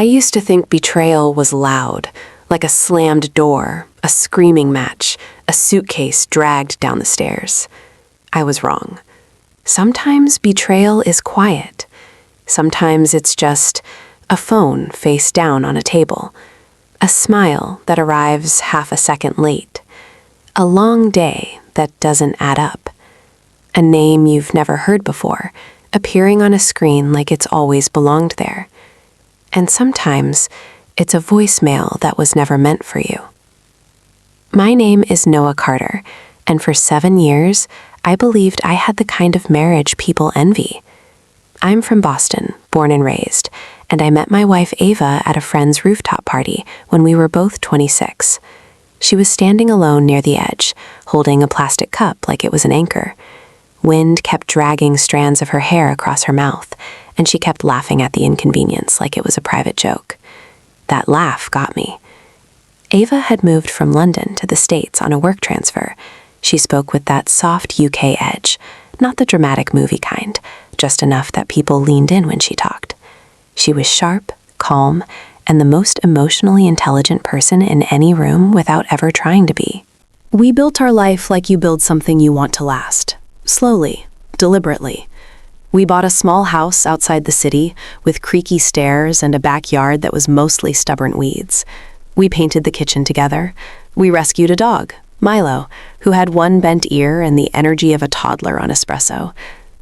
used to think betrayal was loud, like a slammed door, a screaming match, a suitcase dragged down the stairs. I was wrong. Sometimes betrayal is quiet. Sometimes it's just a phone face down on a table, a smile that arrives half a second late, a long day that doesn't add up, a name you've never heard before, appearing on a screen like it's always belonged there. And sometimes it's a voicemail that was never meant for you. My name is Noah Carter, and for 7 years, I believed I had the kind of marriage people envy. I'm from Boston, born and raised, and I met my wife Ava at a friend's rooftop party when we were both 26. She was standing alone near the edge, holding a plastic cup like it was an anchor. Wind kept dragging strands of her hair across her mouth, and she kept laughing at the inconvenience like it was a private joke. That laugh got me. Ava had moved from London to the States on a work transfer. She spoke with that soft UK edge, not the dramatic movie kind, just enough that people leaned in when she talked. She was sharp, calm, and the most emotionally intelligent person in any room without ever trying to be. We built our life like you build something you want to last. Slowly, deliberately. We bought a small house outside the city with creaky stairs and a backyard that was mostly stubborn weeds. We painted the kitchen together. We rescued a dog, Milo, who had one bent ear and the energy of a toddler on espresso.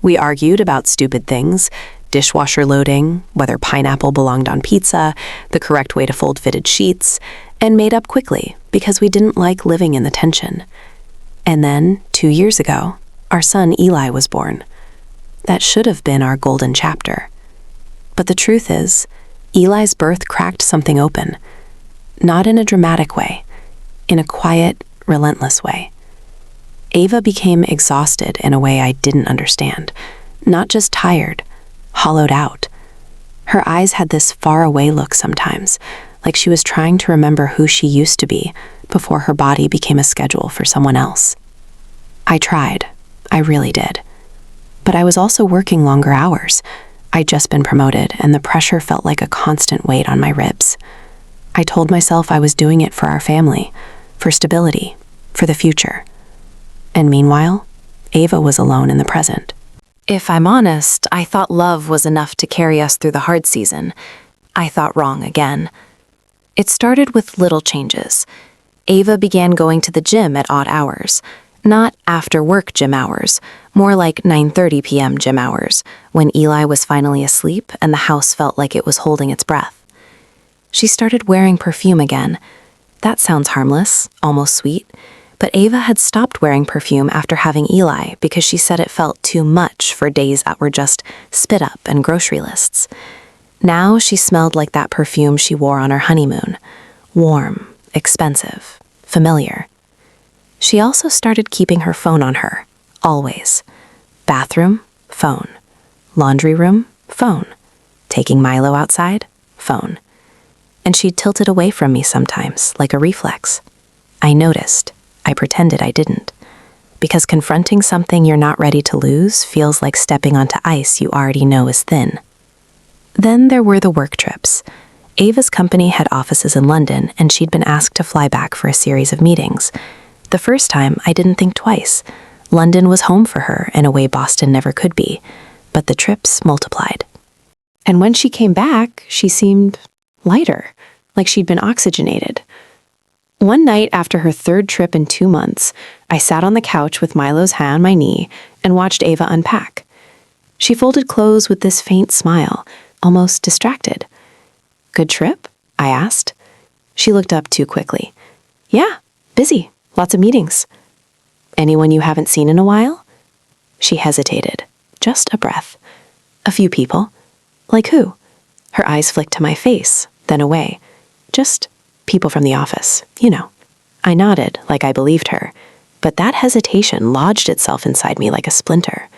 We argued about stupid things, dishwasher loading, whether pineapple belonged on pizza, the correct way to fold fitted sheets, and made up quickly because we didn't like living in the tension. And then, 2 years ago, our son Eli was born. That should have been our golden chapter. But the truth is, Eli's birth cracked something open. Not in a dramatic way, in a quiet, relentless way. Ava became exhausted in a way I didn't understand, not just tired, hollowed out. Her eyes had this far-away look sometimes, like she was trying to remember who she used to be before her body became a schedule for someone else. I tried. I really did. But I was also working longer hours. I'd just been promoted, and the pressure felt like a constant weight on my ribs. I told myself I was doing it for our family, for stability, for the future. And meanwhile, Ava was alone in the present. If I'm honest, I thought love was enough to carry us through the hard season. I thought wrong again. It started with little changes. Ava began going to the gym at odd hours. Not after-work gym hours, more like 9:30 p.m. gym hours, when Eli was finally asleep and the house felt like it was holding its breath. She started wearing perfume again. That sounds harmless, almost sweet, but Ava had stopped wearing perfume after having Eli because she said it felt too much for days that were just spit up and grocery lists. Now she smelled like that perfume she wore on her honeymoon. Warm, expensive, familiar. She also started keeping her phone on her, always. Bathroom, phone. Laundry room, phone. Taking Milo outside, phone. And she'd tilt it away from me sometimes, like a reflex. I noticed. I pretended I didn't. Because confronting something you're not ready to lose feels like stepping onto ice you already know is thin. Then there were the work trips. Ava's company had offices in London, and she'd been asked to fly back for a series of meetings. The first time, I didn't think twice. London was home for her in a way Boston never could be, but the trips multiplied. And when she came back, she seemed lighter, like she'd been oxygenated. One night after her third trip in 2 months, I sat on the couch with Milo's hand on my knee and watched Ava unpack. She folded clothes with this faint smile, almost distracted. "Good trip?" I asked. She looked up too quickly. "Yeah, busy. Lots of meetings." "Anyone you haven't seen in a while?" She hesitated. Just a breath. "A few people." "Like who?" Her eyes flicked to my face, then away. "Just people from the office, you know." I nodded, like I believed her, but that hesitation lodged itself inside me like a splinter.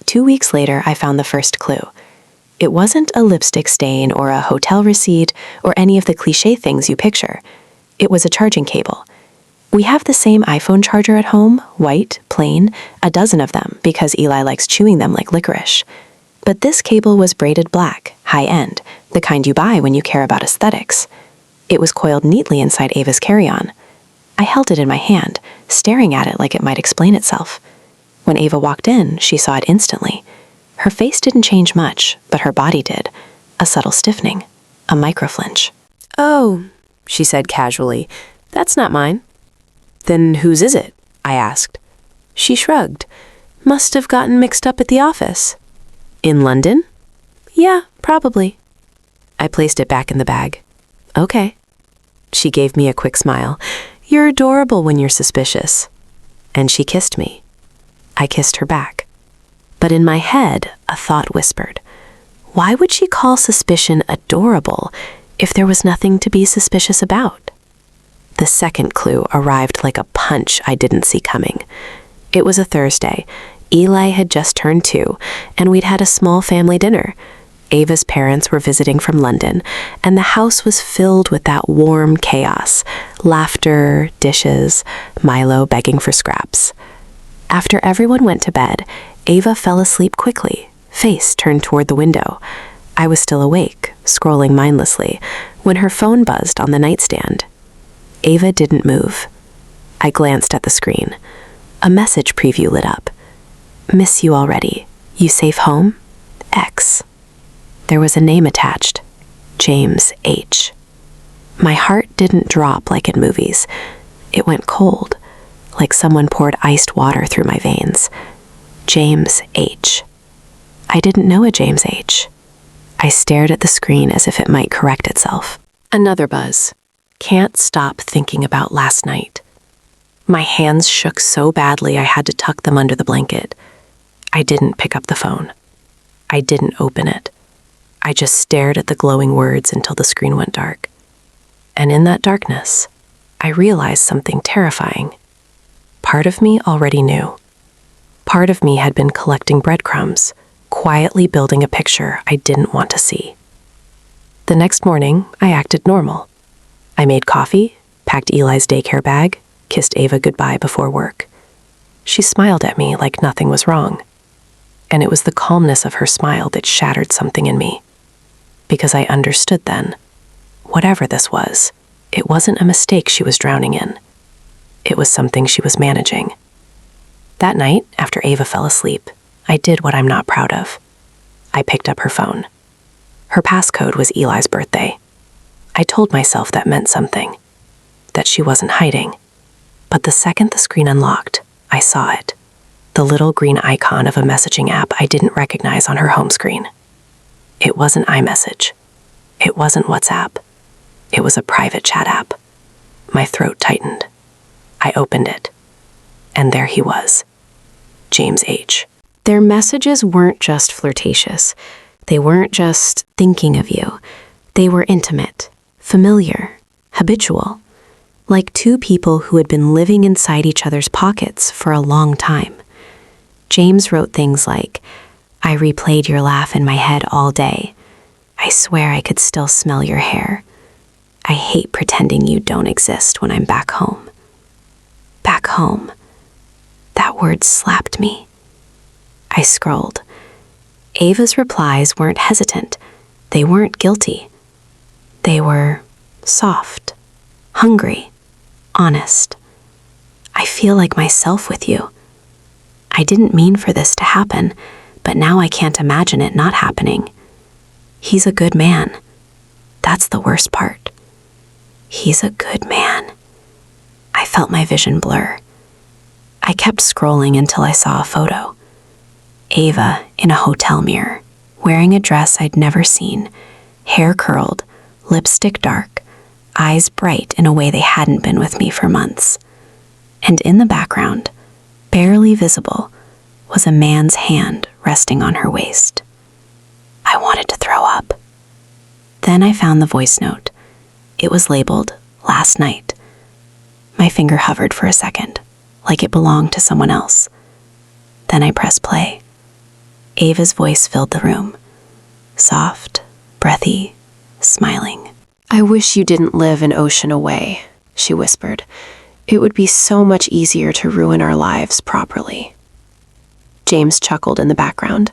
2 weeks later, I found the first clue. It wasn't a lipstick stain or a hotel receipt or any of the cliché things you picture. It was a charging cable. We have the same iPhone charger at home, white, plain, a dozen of them because Eli likes chewing them like licorice. But this cable was braided black, high-end, the kind you buy when you care about aesthetics. It was coiled neatly inside Ava's carry-on. I held it in my hand, staring at it like it might explain itself. When Ava walked in, she saw it instantly. Her face didn't change much, but her body did. A subtle stiffening, a microflinch. "Oh," she said casually, "that's not mine." "Then whose is it?" I asked. She shrugged. "Must have gotten mixed up at the office." "In London?" "Yeah, probably." I placed it back in the bag. "Okay." She gave me a quick smile. "You're adorable when you're suspicious." And she kissed me. I kissed her back. But in my head, a thought whispered, why would she call suspicion adorable if there was nothing to be suspicious about? The second clue arrived like a punch I didn't see coming. It was a Thursday. Eli had just turned 2, and we'd had a small family dinner. Ava's parents were visiting from London, and the house was filled with that warm chaos, laughter, dishes, Milo begging for scraps. After everyone went to bed, Ava fell asleep quickly, face turned toward the window. I was still awake, scrolling mindlessly, when her phone buzzed on the nightstand. Ava didn't move. I glanced at the screen. A message preview lit up. "Miss you already. You safe home? X." There was a name attached. James H. My heart didn't drop like in movies. It went cold, like someone poured iced water through my veins. James H. I didn't know a James H. I stared at the screen as if it might correct itself. Another buzz. Can't stop thinking about last night. My hands shook so badly I had to tuck them under the blanket. I didn't pick up the phone. I didn't open it. I just stared at the glowing words until the screen went dark. And in that darkness, I realized something terrifying. Part of me already knew. Part of me had been collecting breadcrumbs, quietly building a picture I didn't want to see. The next morning, I acted normal. I made coffee, packed Eli's daycare bag, kissed Ava goodbye before work. She smiled at me like nothing was wrong. And it was the calmness of her smile that shattered something in me. Because I understood then, whatever this was, it wasn't a mistake she was drowning in. It was something she was managing. That night, after Ava fell asleep, I did what I'm not proud of. I picked up her phone. Her passcode was Eli's birthday. I told myself that meant something, that she wasn't hiding. But the second the screen unlocked, I saw it. The little green icon of a messaging app I didn't recognize on her home screen. It wasn't iMessage. It wasn't WhatsApp. It was a private chat app. My throat tightened. I opened it. And there he was. James H. Their messages weren't just flirtatious. They weren't just thinking of you. They were intimate, familiar, habitual. Like two people who had been living inside each other's pockets for a long time. James wrote things like, "I replayed your laugh in my head all day. I swear I could still smell your hair. I hate pretending you don't exist when I'm back home." Back home. That word slapped me. I scrolled. Ava's replies weren't hesitant. They weren't guilty. They were soft, hungry, honest. "I feel like myself with you. I didn't mean for this to happen, but now I can't imagine it not happening. He's a good man. That's the worst part. He's a good man." I felt my vision blur. I kept scrolling until I saw a photo. Ava in a hotel mirror, wearing a dress I'd never seen, hair curled, lipstick dark, eyes bright in a way they hadn't been with me for months. And in the background, barely visible, was a man's hand resting on her waist. I wanted to throw up. Then I found the voice note. It was labeled, "Last Night." My finger hovered for a second, like it belonged to someone else. Then I pressed play. Ava's voice filled the room. Soft, breathy, smiling. "I wish you didn't live an ocean away," she whispered. "It would be so much easier to ruin our lives properly." James chuckled in the background.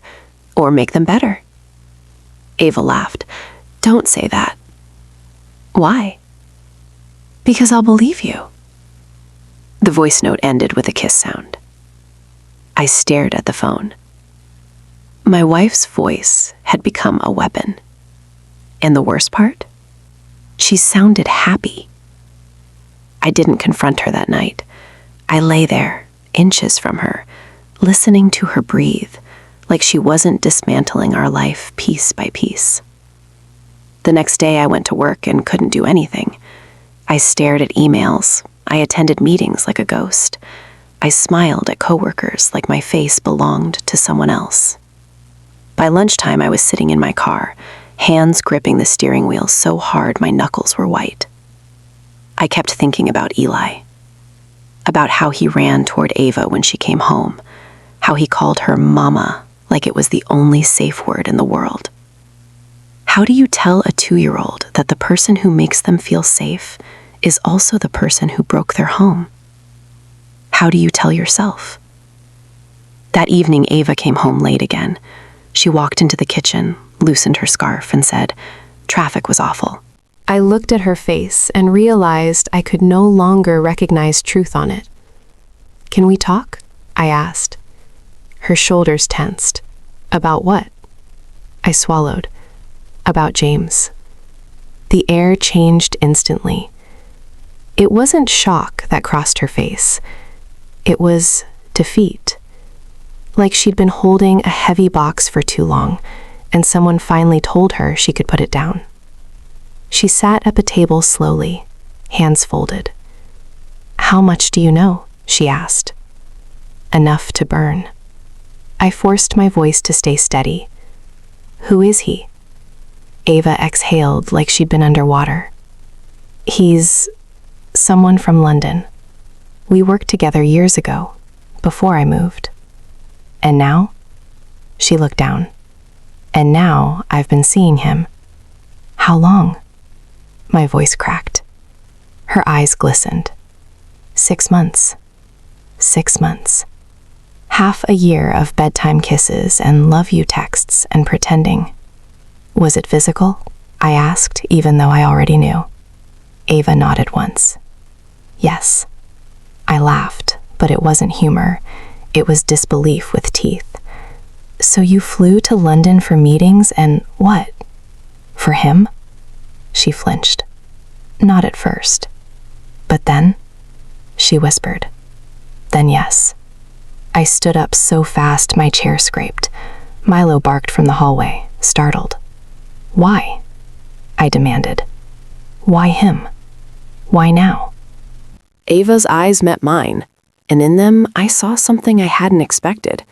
Or make them better. Ava laughed. Don't say that. Why? Because I'll believe you. The voice note ended with a kiss sound. I stared at the phone. My wife's voice had become a weapon. And the worst part? She sounded happy. I didn't confront her that night. I lay there, inches from her, listening to her breathe, like she wasn't dismantling our life piece by piece. The next day I went to work and couldn't do anything. I stared at emails. I attended meetings like a ghost. I smiled at coworkers like my face belonged to someone else. By lunchtime, I was sitting in my car, hands gripping the steering wheel so hard my knuckles were white. I kept thinking about Eli, about how he ran toward Ava when she came home, how he called her mama like it was the only safe word in the world. How do you tell a 2-year-old that the person who makes them feel safe is also the person who broke their home? How do you tell yourself? That evening, Ava came home late again. She walked into the kitchen, loosened her scarf, and said, "Traffic was awful." I looked at her face and realized I could no longer recognize truth on it. "Can we talk?" I asked. Her shoulders tensed. "About what?" I swallowed. "About James." The air changed instantly. It wasn't shock that crossed her face. It was defeat. Like she'd been holding a heavy box for too long, and someone finally told her she could put it down. She sat at the table slowly, hands folded. "How much do you know?" she asked. "Enough to burn." I forced my voice to stay steady. "Who is he?" Ava exhaled like she'd been underwater. "He's someone from London. We worked together years ago, before I moved. And now?" She looked down. "And now I've been seeing him." "How long?" My voice cracked. Her eyes glistened. 6 months. 6 months. Half a year of bedtime kisses and love you texts and pretending. "Was it physical?" I asked, even though I already knew. Ava nodded once. "Yes." I laughed, but it wasn't humor. It was disbelief with teeth. "So you flew to London for meetings and what? For him?" She flinched. "Not at first. But then?" She whispered. "Then yes." I stood up so fast my chair scraped. Milo barked from the hallway, startled. "Why?" I demanded. "Why him? Why now?" Ava's eyes met mine, and in them I saw something I hadn't expected.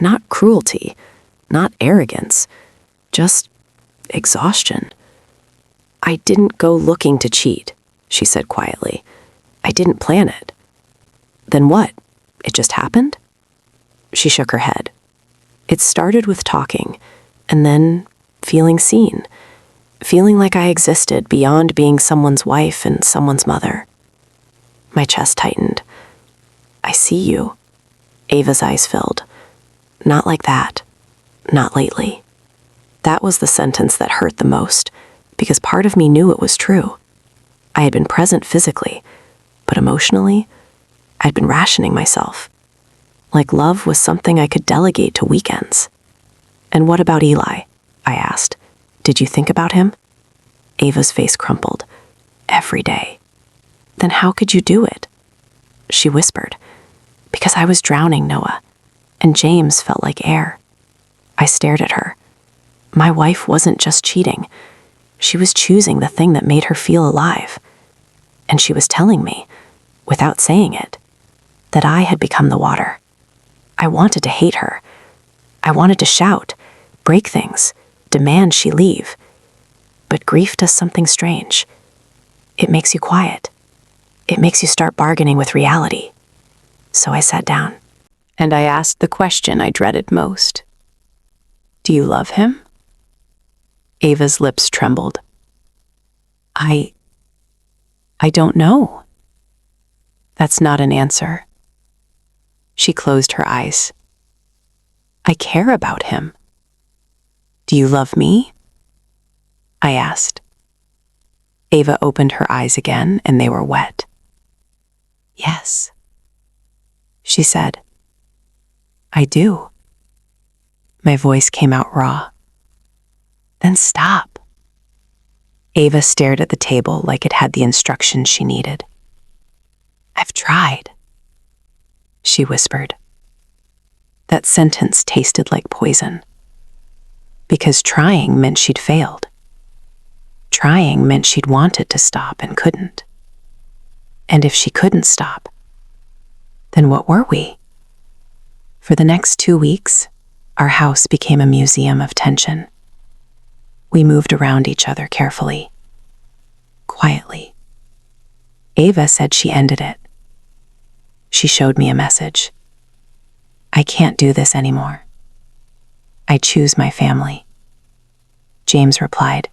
Not cruelty, not arrogance, just exhaustion. "I didn't go looking to cheat," she said quietly. "I didn't plan it." "Then what? It just happened?" She shook her head. "It started with talking, and then feeling seen, feeling like I existed beyond being someone's wife and someone's mother." My chest tightened. "I see you." Ava's eyes filled. "Not like that. Not lately." That was the sentence that hurt the most, because part of me knew it was true. I had been present physically, but emotionally, I'd been rationing myself. Like love was something I could delegate to weekends. "And what about Eli?" I asked. "Did you think about him?" Ava's face crumpled. "Every day." "Then how could you do it?" She whispered. "Because I was drowning, Noah, and James felt like air." I stared at her. My wife wasn't just cheating. She was choosing the thing that made her feel alive. And she was telling me, without saying it, that I had become the water. I wanted to hate her. I wanted to shout, break things, demand she leave. But grief does something strange. It makes you quiet. It makes you start bargaining with reality. So I sat down, and I asked the question I dreaded most. "Do you love him?" Ava's lips trembled. I don't know." That's not an answer. She closed her eyes. "I care about him." Do you love me? I asked. Ava opened her eyes again, and they were wet. Yes, she said. I do. My voice came out raw. Then stop. Ava stared at the table like it had the instructions she needed. I've tried, she whispered. That sentence tasted like poison. Because trying meant she'd failed. Trying meant she'd wanted to stop and couldn't. And if she couldn't stop, then what were we? For the next 2 weeks, our house became a museum of tension. We moved around each other carefully, quietly. Ava said she ended it. She showed me a message. I can't do this anymore. I choose my family. James replied,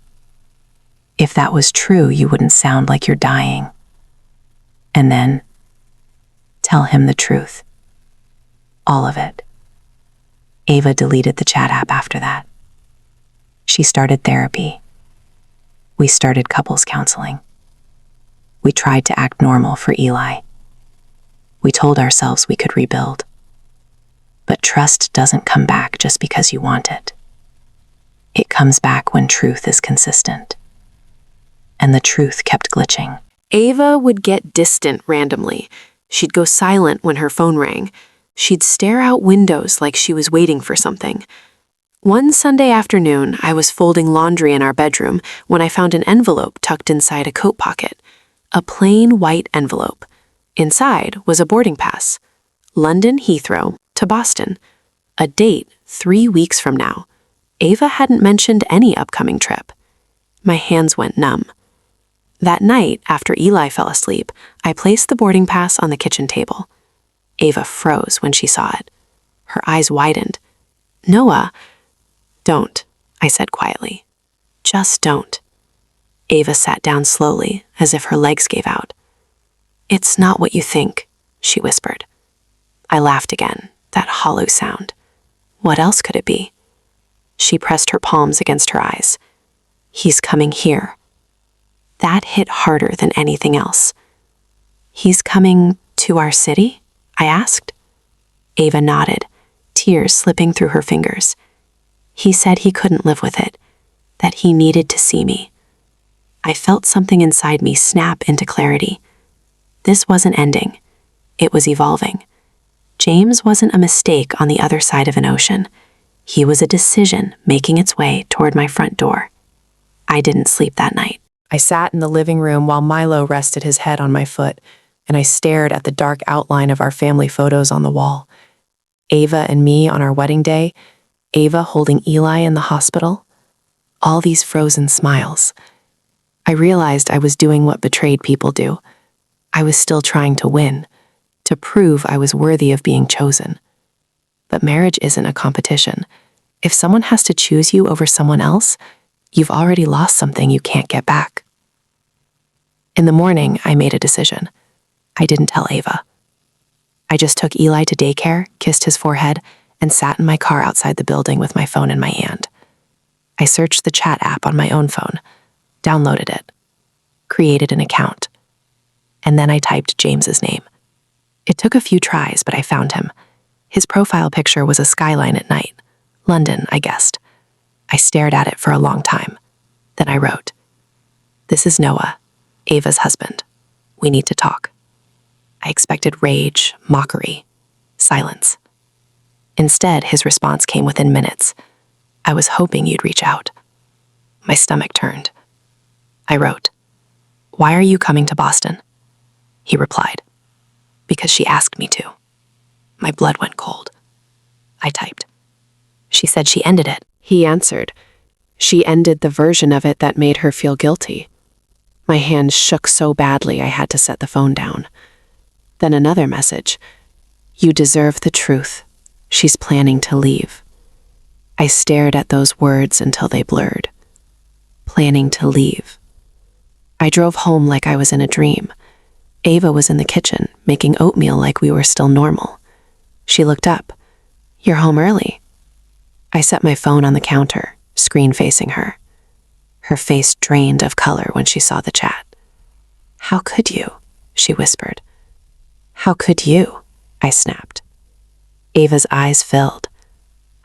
if that was true, you wouldn't sound like you're dying. And then, tell him the truth. All of it. Ava deleted the chat app after that. She started therapy. We started couples counseling. We tried to act normal for Eli. We told ourselves we could rebuild. But trust doesn't come back just because you want it. It comes back when truth is consistent. And the truth kept glitching. Ava would get distant randomly. She'd go silent when her phone rang. She'd stare out windows like she was waiting for something. One Sunday afternoon, I was folding laundry in our bedroom when I found an envelope tucked inside a coat pocket. A plain white envelope. Inside was a boarding pass. London Heathrow to Boston. A date 3 weeks from now. Ava hadn't mentioned any upcoming trip. My hands went numb. That night, after Eli fell asleep, I placed the boarding pass on the kitchen table. Ava froze when she saw it. Her eyes widened. Noah, don't, I said quietly. Just don't. Ava sat down slowly, as if her legs gave out. It's not what you think, she whispered. I laughed again, that hollow sound. What else could it be? She pressed her palms against her eyes. He's coming here. That hit harder than anything else. He's coming to our city? I asked. Ava nodded, tears slipping through her fingers. He said he couldn't live with it, that he needed to see me. I felt something inside me snap into clarity. This wasn't ending. It was evolving. James wasn't a mistake on the other side of an ocean. He was a decision making its way toward my front door. I didn't sleep that night. I sat in the living room while Milo rested his head on my foot, and I stared at the dark outline of our family photos on the wall. Ava and me on our wedding day, Ava holding Eli in the hospital. All these frozen smiles. I realized I was doing what betrayed people do. I was still trying to win, to prove I was worthy of being chosen. But marriage isn't a competition. If someone has to choose you over someone else, you've already lost something you can't get back. In the morning, I made a decision. I didn't tell Ava. I just took Eli to daycare, kissed his forehead, and sat in my car outside the building with my phone in my hand. I searched the chat app on my own phone, downloaded it, created an account, and then I typed James's name. It took a few tries, but I found him. His profile picture was a skyline at night. London, I guessed. I stared at it for a long time. Then I wrote, "This is Noah, Ava's husband. We need to talk." I expected rage, mockery, silence. Instead, his response came within minutes. "I was hoping you'd reach out." My stomach turned. I wrote, "Why are you coming to Boston?" He replied, "Because she asked me to." My blood went cold. I typed, "She said she ended it." He answered, "She ended the version of it that made her feel guilty." My hands shook so badly I had to set the phone down. Then another message, "You deserve the truth. She's planning to leave." I stared at those words until they blurred. Planning to leave. I drove home like I was in a dream. Ava was in the kitchen, making oatmeal like we were still normal. She looked up. "You're home early." I set my phone on the counter, screen facing her. Her face drained of color when she saw the chat. "How could you?" she whispered. "How could you?" I snapped. Ava's eyes filled.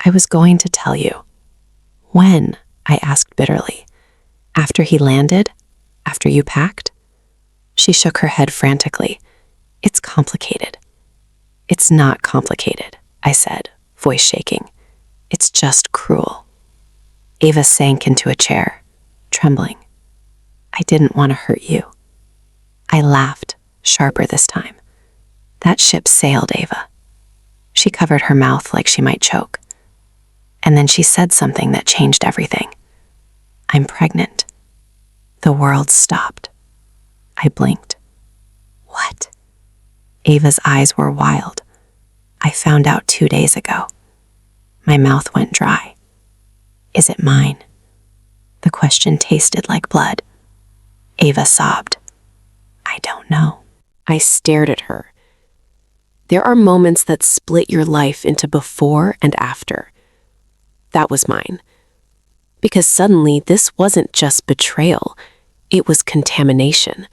"I was going to tell you." "When?" I asked bitterly. "After he landed? After you packed?" She shook her head frantically. "It's complicated." "It's not complicated," I said, voice shaking. "It's just cruel." Ava sank into a chair, trembling. "I didn't want to hurt you." I laughed, sharper this time. "That ship sailed, Ava." She covered her mouth like she might choke. And then she said something that changed everything. "I'm pregnant." The world stopped. I blinked. "What?" Ava's eyes were wild. "I found out 2 days ago." My mouth went dry. "Is it mine?" The question tasted like blood. Ava sobbed. "I don't know." I stared at her. There are moments that split your life into before and after. That was mine. Because suddenly this wasn't just betrayal, it was contamination.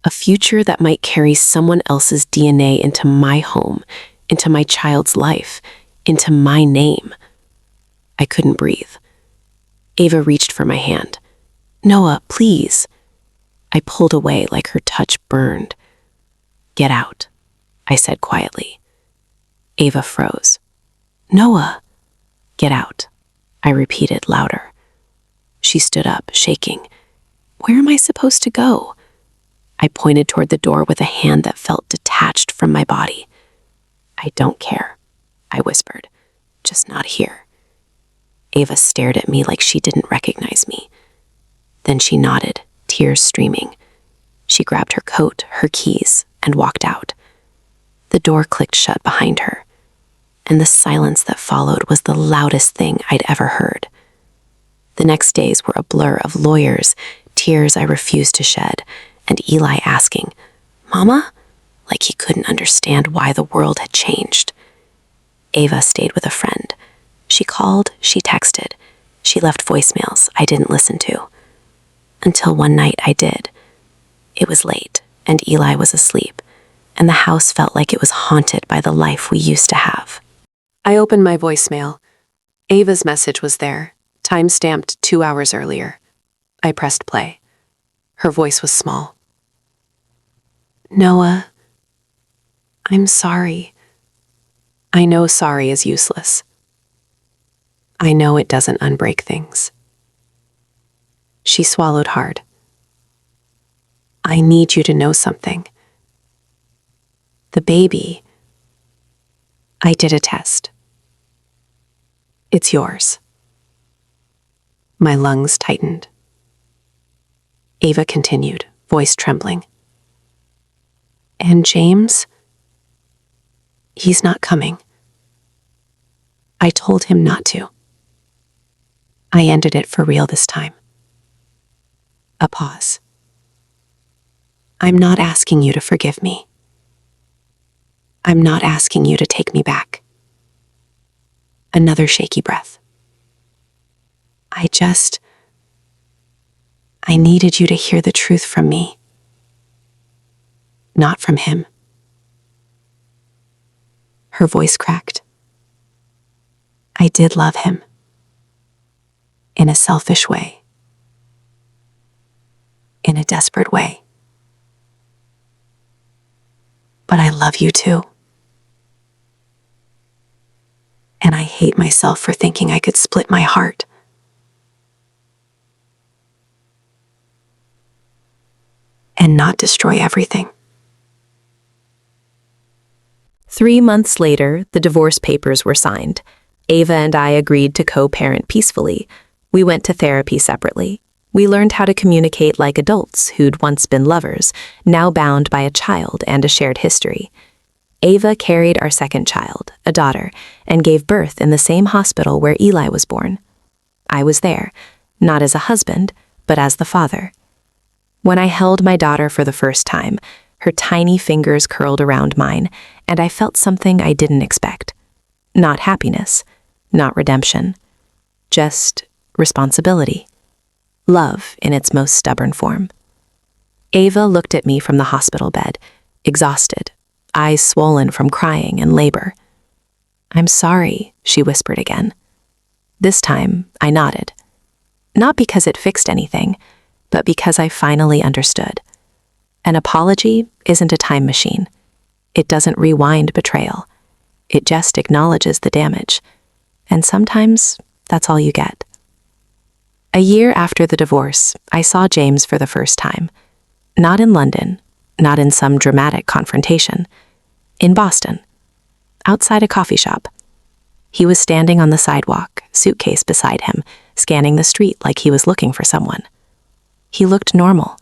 A future that might carry someone else's DNA into my home, into my child's life, into my name. I couldn't breathe. Ava reached for my hand. "Noah, please." I pulled away like her touch burned. "Get out," I said quietly. Ava froze. "Noah." "Get out," I repeated louder. She stood up, shaking. "Where am I supposed to go?" I pointed toward the door with a hand that felt detached from my body. "I don't care," I whispered. "Just not here." Ava stared at me like she didn't recognize me. Then she nodded, tears streaming. She grabbed her coat, her keys, and walked out. The door clicked shut behind her, and the silence that followed was the loudest thing I'd ever heard. The next days were a blur of lawyers, tears I refused to shed, and Eli asking, "Mama?" like he couldn't understand why the world had changed. Ava stayed with a friend. She called, she texted, she left voicemails I didn't listen to. Until one night I did. It was late, and Eli was asleep, and the house felt like it was haunted by the life we used to have. I opened my voicemail. Ava's message was there, time-stamped 2 hours earlier. I pressed play. Her voice was small. "Noah, I'm sorry. I know sorry is useless. I know it doesn't unbreak things." She swallowed hard. "I need you to know something. The baby, I did a test. It's yours." My lungs tightened. Ava continued, voice trembling. "And James? He's not coming. I told him not to. I ended it for real this time." A pause. "I'm not asking you to forgive me. I'm not asking you to take me back." Another shaky breath. I needed you to hear the truth from me, not from him." Her voice cracked. "I did love him. In a selfish way. In a desperate way. But I love you too. And I hate myself for thinking I could split my heart. And not destroy everything." 3 months later, the divorce papers were signed. Ava and I agreed to co-parent peacefully. We went to therapy separately. We learned how to communicate like adults who'd once been lovers, now bound by a child and a shared history. Ava carried our second child, a daughter, and gave birth in the same hospital where Eli was born. I was there, not as a husband, but as the father. When I held my daughter for the first time, her tiny fingers curled around mine, and I felt something I didn't expect. Not happiness, not redemption, just responsibility, love in its most stubborn form. Ava looked at me from the hospital bed, exhausted, eyes swollen from crying and labor. "I'm sorry," she whispered again. This time, I nodded. Not because it fixed anything, but because I finally understood. An apology isn't a time machine. It doesn't rewind betrayal. It just acknowledges the damage. And sometimes, that's all you get. A year after the divorce, I saw James for the first time. Not in London, not in some dramatic confrontation. In Boston, outside a coffee shop. He was standing on the sidewalk, suitcase beside him, scanning the street like he was looking for someone. He looked normal.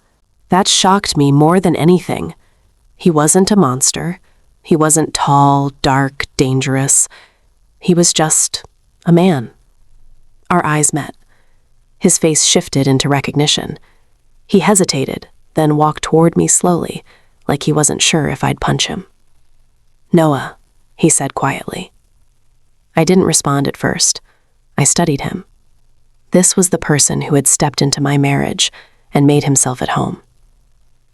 That shocked me more than anything. He wasn't a monster. He wasn't tall, dark, dangerous. He was just a man. Our eyes met. His face shifted into recognition. He hesitated, then walked toward me slowly, like he wasn't sure if I'd punch him. "Noah," he said quietly. I didn't respond at first. I studied him. This was the person who had stepped into my marriage and made himself at home.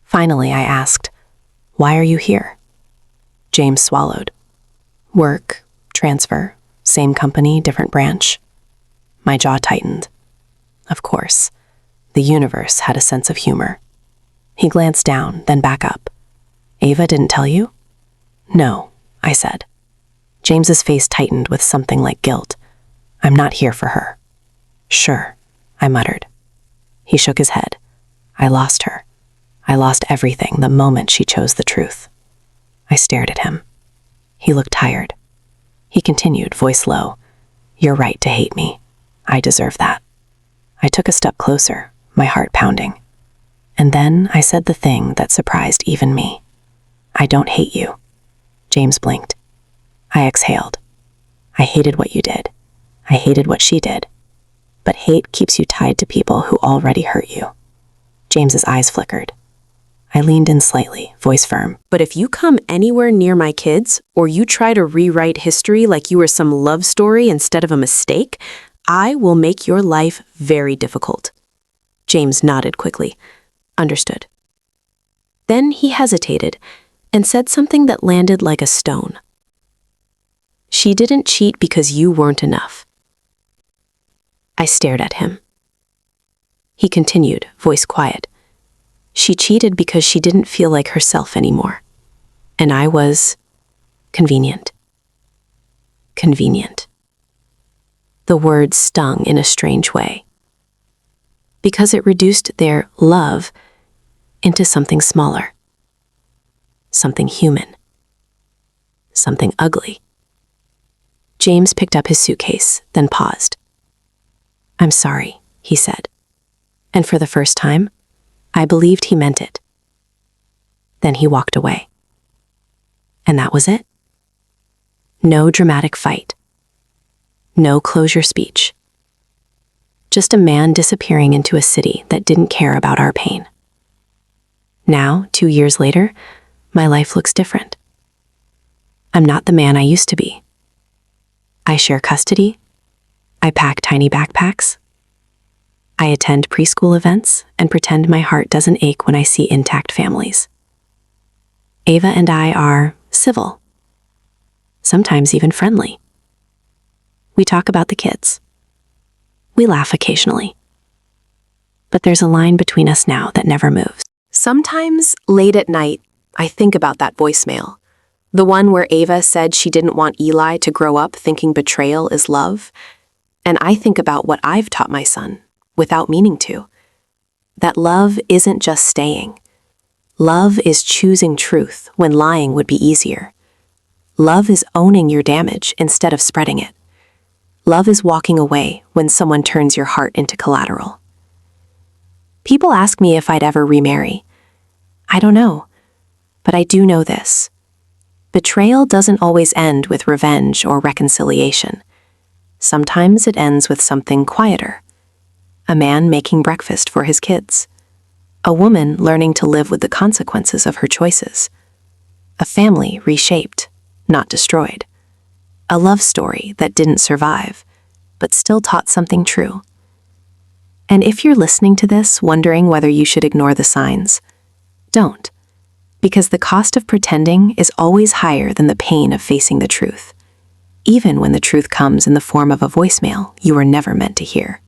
Finally, I asked, "Why are you here?" James swallowed. "Work, transfer, same company, different branch." My jaw tightened. Of course, the universe had a sense of humor. He glanced down, then back up. "Ava didn't tell you?" "No," I said. James's face tightened with something like guilt. "I'm not here for her." "Sure," I muttered. He shook his head. "I lost her. I lost everything the moment she chose the truth." I stared at him. He looked tired. He continued, voice low, "You're right to hate me. I deserve that." I took a step closer, my heart pounding. And then I said the thing that surprised even me. "I don't hate you." James blinked. I exhaled. "I hated what you did. I hated what she did. But hate keeps you tied to people who already hurt you." James's eyes flickered. I leaned in slightly, voice firm. "But if you come anywhere near my kids, or you try to rewrite history like you were some love story instead of a mistake, I will make your life very difficult." James nodded quickly. "Understood." Then he hesitated and said something that landed like a stone. "She didn't cheat because you weren't enough." I stared at him. He continued, voice quiet. "She cheated because she didn't feel like herself anymore. And I was convenient." Convenient. The word stung in a strange way. Because it reduced their love into something smaller. Something human. Something ugly. James picked up his suitcase, then paused. "I'm sorry," he said. And for the first time, I believed he meant it. Then he walked away. And that was it. No dramatic fight. No closure speech. Just a man disappearing into a city that didn't care about our pain. Now, 2 years later, my life looks different. I'm not the man I used to be. I share custody. I pack tiny backpacks. I attend preschool events and pretend my heart doesn't ache when I see intact families. Ava and I are civil. Sometimes even friendly. We talk about the kids. We laugh occasionally. But there's a line between us now that never moves. Sometimes, late at night, I think about that voicemail. The one where Ava said she didn't want Eli to grow up thinking betrayal is love. And I think about what I've taught my son, without meaning to. That love isn't just staying. Love is choosing truth when lying would be easier. Love is owning your damage instead of spreading it. Love is walking away when someone turns your heart into collateral. People ask me if I'd ever remarry. I don't know, but I do know this. Betrayal doesn't always end with revenge or reconciliation. Sometimes it ends with something quieter. A man making breakfast for his kids. A woman learning to live with the consequences of her choices. A family reshaped, not destroyed. A love story that didn't survive, but still taught something true. And if you're listening to this wondering whether you should ignore the signs, don't. Because the cost of pretending is always higher than the pain of facing the truth, even when the truth comes in the form of a voicemail you were never meant to hear.